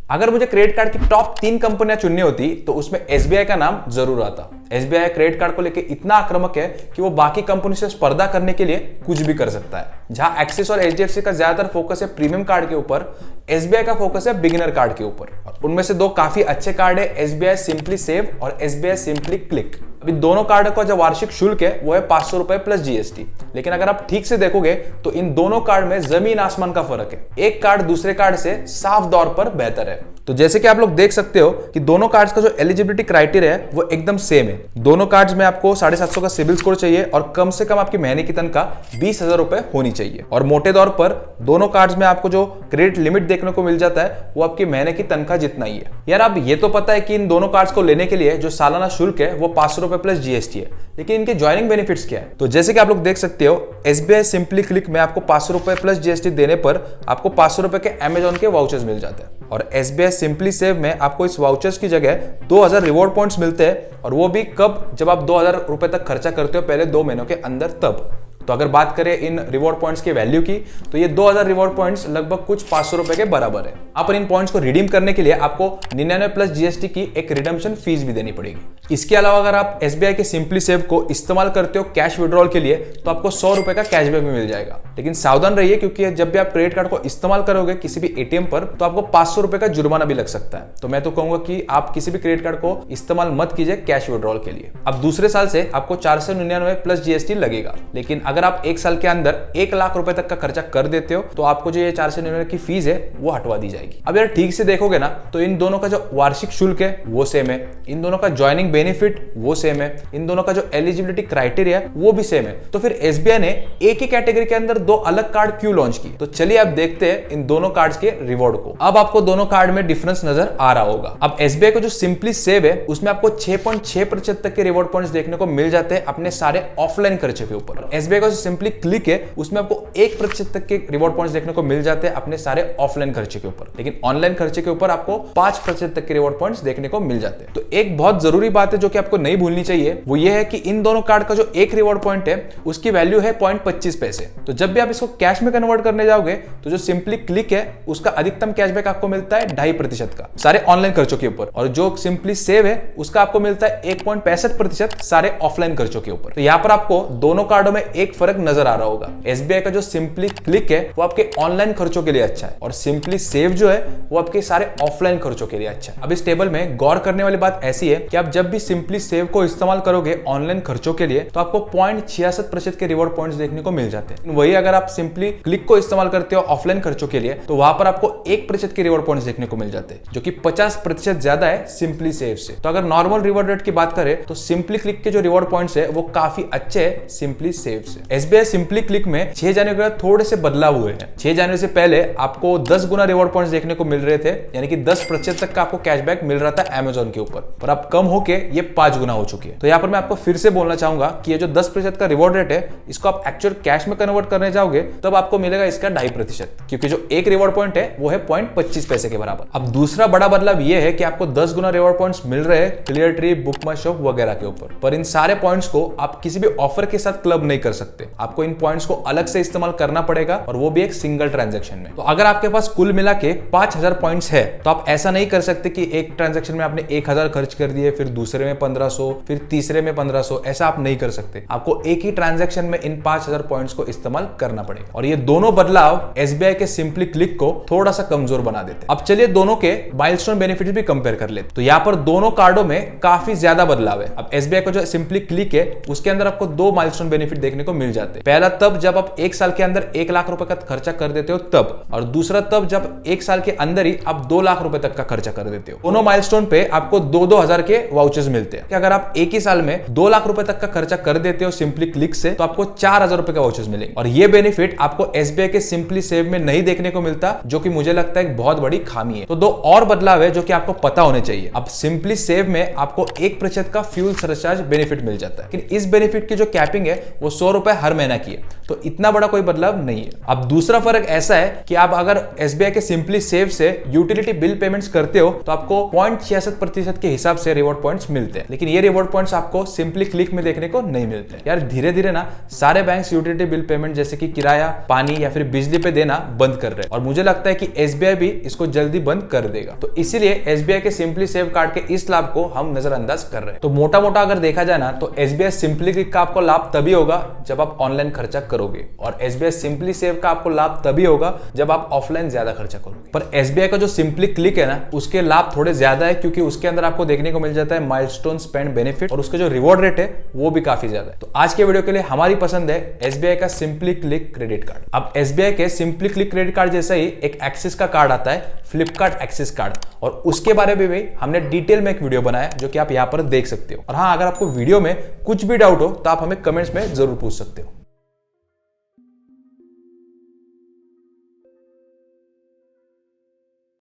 अगर मुझे credit card की टॉप 3 कंपनियां चुननी होती तो उसमें एसबीआई का नाम जरूर आता। एसबीआई क्रेडिट कार्ड को लेकर इतना आक्रामक है कि वो बाकी कंपनी से स्पर्धा करने के लिए कुछ भी कर सकता है। जहां एक्सिस और एचडीएफसी का ज्यादातर फोकस है प्रीमियम कार्ड के ऊपर, एसबीआई का फोकस है बिगिनर कार्ड के ऊपर। उनमें से दो काफी अच्छे कार्ड है, एसबीआई सिंपली सेव और एसबीआई सिंपली क्लिक। अभी दोनों कार्ड का जो वार्षिक शुल्क है वो है 500 रुपए प्लस जीएसटी। लेकिन अगर आप ठीक से देखोगे तो इन दोनों कार्ड में जमीन आसमान का फर्क है। एक कार्ड दूसरे कार्ड से साफ तौर पर बेहतर है। तो जैसे कि आप लोग देख सकते हो कि दोनों कार्ड्स का जो एलिजिबिलिटी क्राइटेरिया है वो एकदम सेम है। दोनों कार्ड्स में आपको 750 का सिविल स्कोर चाहिए और कम से कम आपकी महीने की तनख्वाह 20,000 रुपए होनी चाहिए। और मोटे तौर पर दोनों कार्ड्स में आपको जो क्रेडिट लिमिट देखने को मिल जाता है वो आपकी महीने की तनख्वाह जितना ही है। यार अब ये तो पता है कि इन दोनों कार्ड्स को लेने के लिए जो सालाना शुल्क है वो 500 रुपए प्लस जीएसटी है, लेकिन इनके ज्वाइनिंग बेनिफिट्स क्या है? तो जैसे कि आप लोग देख सकते हो एसबीआई सिंपली क्लिक में आपको 500 रुपए प्लस जीएसटी देने पर आपको 500 रुपए के अमेजॉन के वाउचर्स मिल जाते हैं। और एसबीआई सिंपली सेव में आपको इस वाउचर्स की जगह 2000 रिवॉर्ड पॉइंट्स मिलते हैं। और वो भी कब? जब आप 2000 रुपए तक खर्चा करते हो पहले 2 महीनों के अंदर तब। तो अगर बात करें इन रिवॉर्ड पॉइंट्स की वैल्यू की तो ये 2000 रिवॉर्ड पॉइंट्स लगभग कुछ 500 रुपए के बराबर है। आप इन पॉइंट्स को रिडीम करने के लिए आपको 99 प्लस जीएसटी की एक रिडम्पशन फीस भी देनी पड़ेगी। इसके अलावा अगर आप एसबीआई के सिंपली सेव को इस्तेमाल करते हो कैश विड्रॉल के लिए तो आपको 100 रुपए का कैशबैक भी मिल जाएगा। लेकिन सावधान रहिए क्योंकि जब भी आप क्रेडिट कार्ड को इस्तेमाल करोगे किसी भी एटीएम पर तो आपको 500 रुपए का जुर्माना भी लग सकता है। तो मैं तो कहूंगा कि आप किसी भी क्रेडिट कार्ड को इस्तेमाल मत कीजिए कैश विड्रॉल के लिए। अब दूसरे साल से आपको 499 प्लस जीएसटी लगेगा। लेकिन अगर आप एक साल के अंदर 1 लाख रुपए तक का खर्चा कर देते हो तो आपको जो ये 499 की फीस है वो हटवा दी जाएगी। अब यार ठीक से देखोगे ना तो इन दोनों का जो वार्षिक शुल्क है वो सेम है, इन दोनों का ज्वाइनिंग बेनिफिट वो सेम है, इन दोनों का जो एलिजिबिलिटी क्राइटेरिया वो भी सेम है। तो फिर एसबीआई ने एक ही कैटेगरी के अंदर 2 अलग कार्ड क्यों लॉन्च की? तो चलिए अब देखते हैं इन दोनों कार्ड्स के रिवॉर्ड को। अब आपको दोनों कार्ड में डिफरेंस नजर आ रहा होगा। अब एसबीआई को जो सिंपली सेव है उसमें आपको 6.6% तक के रिवॉर्ड पॉइंट्स देखने को मिल जाते हैं अपने सारे ऑफलाइन खर्चे के ऊपर। एसबीआई का जो सिंपली क्लिक है उसमें आपको 1% तक के रिवॉर्ड पॉइंट्स देखने को मिल जाते हैं अपने सारे ऑफलाइन खर्चे के ऊपर। लेकिन ऑनलाइन खर्चे के ऊपर आपको 5% तक के रिवॉर्ड पॉइंट्स देखने को मिल जाते हैं। तो एक बहुत जरूरी बात है जो कि आपको नहीं भूलनी चाहिए वो ये है कि इन दोनों कार्ड का जो एक रिवॉर्ड पॉइंट है उसकी वैल्यू है 0.25 पैसे। तो जब भी आप इसको कैश में कन्वर्ट करने जाओगे तो जो सिंपली क्लिक है उसका अधिकतम कैशबैक आपको मिलता है 2.5% का सारे ऑनलाइन खर्चों के ऊपर, और जो सिंपली सेव है उसका आपको मिलता है 1.65% सारे ऑफलाइन खर्चों के ऊपर। तो यहाँ पर आपको दोनों कार्डों में एक फर्क नजर आ रहा होगा। एसबीआई का जो सिंपली क्लिक है वो आपके ऑनलाइन खर्चों के लिए अच्छा है और सिंपली सेव जो है वो आपके सारे ऑफलाइन खर्चों के लिए अच्छा है। अब इस टेबल में गौर करने वाली बात ऐसी है कि आप जब भी सिंपली सेव को इस्तेमाल करोगे ऑनलाइन खर्चों के लिए तो आपको 0.66% के रिवॉर्ड पॉइंट्स देखने को मिल जाते हैं। वही अगर आप सिंपली क्लिक को इस्तेमाल करते हो ऑफलाइन खर्चों के लिए तो वहां पर आपको 1% के रिवॉर्ड पॉइंट्स देखने को मिल जाते हैं, जो कि 50% ज्यादा है सिंपली सेव से। तो अगर नॉर्मल रिवॉर्ड रेट की बात करें तो सिंपली क्लिक के जो रिवॉर्ड पॉइंट्स है वो काफी अच्छे है सिंपली सेव से। एसबीआई सिंपली क्लिक में 6 जनवरी के बाद थोड़े से बदलाव हुए हैं। 6 जनवरी से पहले आपको 10 गुना रिवॉर्ड पॉइंट्स देखने को मिल रहे थे, यानी कि 10% तक का आपको कैशबैक मिल रहा था अमेजॉन के ऊपर, पर अब कम होके ये 5 गुना हो चुकी है। तो यहाँ पर मैं आपको फिर से बोलना चाहूंगा कि ये जो 10% का रिवॉर्ड रेट है इसको आप एक्चुअल कैश में कन्वर्ट करने जाओगे तब आपको मिलेगा इसका 2.5%, क्योंकि जो एक रिवॉर्ड पॉइंट है वो है 0.25 पैसे के बराबर। अब दूसरा बड़ा बदलाव ये है कि आपको 10 गुना रिवॉर्ड पॉइंट्स मिल रहे हैं clear tree, book my shop वगैरह के ऊपर, पर इन सारे पॉइंट्स को आप किसी भी ऑफर के साथ क्लब नहीं कर सकते। आपको इन पॉइंट्स को अलग से इस्तेमाल करना पड़ेगा और वो भी एक सिंगल ट्रांजैक्शन में। तो अगर आपके पास कुल मिला के 5000 पॉइंट्स है तो आप ऐसा नहीं कर सकते कि एक ट्रांजैक्शन में आपने 1000 खर्च कर दिए, फिर दूसरे में 1500, फिर तीसरे में 1500, ऐसा आप नहीं कर सकते। आपको एक ही ट्रांजैक्शन में इन 5000 पॉइंट्स को इस्तेमाल करना पड़ेगा और ये दोनों बदलाव एसबीआई के सिंपली क्लिक को थोड़ा सा कमजोर बना देते हैं। अब चलिए दोनों के माइलस्टोन बेनिफिट्स भी कंपेयर कर लेते। तो यहाँ पर दोनों कार्डों में काफी ज्यादा बदलाव है। अब एसबीआई का जो सिंपली क्लिक है उसके अंदर आपको 2 माइलस्टोन बेनिफिट देखने को मिल जाते हैं। पहला तब जब आप 1 साल के अंदर 1 लाख रुपए का खर्चा कर देते हो तब, और दूसरा तब जब 1 साल के अंदर ही आप 2 लाख रुपए तक का खर्चा कर देते हो। दोनों माइलस्टोन पे आपको 2-2 हजार के वाउचर्स मिलते हैं कि अगर आप एक ही साल में 2 लाख रुपए तक का खर्चा कर देते हो सिंपली क्लिक से तो आपको 4000 रुपए का वाउचर्स मिलेंगे। और ये बेनिफिट आपको एसबीआई के सिंपली सेव में नहीं देखने को मिलता, जो कि मुझे लगता है एक बहुत बड़ी खामी है। तो 2 और बदलाव है जो कि आपको पता होने चाहिए। अब सिंपली सेव में आपको 1% का फ्यूल सरचार्ज बेनिफिट मिल जाता है, लेकिन इस बेनिफिट की जो कैपिंग है वो 100 रुपए हर महीना की है, तो इतना बड़ा कोई बदलाव नहीं है। अब दूसरा फर्क ऐसा है कि आप अगर एसबीआई के सिंपली सेव से यूटिलिटी बिल पेमेंट्स करते हो तो आपको 0.66% के हिसाब से रिवॉर्ड पॉइंट्स पॉइंट्स मिलते हैं, लेकिन ये रिवॉर्ड पॉइंट्स आपको सिंपली क्लिक में देखने को नहीं मिलते। यार धीरे धीरे ना सारे बैंक्स यूटिलिटी बिल पेमेंट जैसे कि किराया, पानी या फिर बिजली पे देना बंद कर रहे हैं और मुझे लगता है कि एसबीआई भी इसको जल्दी बंद कर देगा। तो इसीलिए एसबीआई के सिंपली सेव कार्ड के इस लाभ को हम नजरअंदाज कर रहे हैं। तो मोटा मोटा अगर देखा जाए ना तो एसबीआई सिंपली क्लिक का आपको लाभ तभी होगा जब आप ऑनलाइन खर्चा करोगे, और एसबीआई सिंपली सेव का आपको लाभ तभी होगा जब आप ऑफलाइन ज्यादा खर्चा करोगे। पर एसबीआई का जो सिंपली क्लिक है ना उसके लाभ थोड़े ज्यादा है, क्योंकि उसके अंदर आपको देखने को मिल जाता है माइलस्टोन स्पेंड बेनिफिट, और उसका जो रिवॉर्ड रेट है वो भी काफी ज्यादा है। तो आज के वीडियो के लिए हमारी पसंद है एसबीआई का सिंपली क्लिक क्रेडिट कार्ड। अब एसबीआई के सिंपली क्लिक क्रेडिट कार्ड जैसा ही एक एक्सिस का कार्ड आता है, फ्लिपकार्ट एक्सिस कार्ड, और उसके बारे में भी हमने डिटेल में एक वीडियो बनाया जो कि आप यहां पर देख सकते हो। और हाँ, अगर आपको वीडियो में कुछ भी डाउट हो तो आप हमें कमेंट्स में जरूर पूछ सकते हो।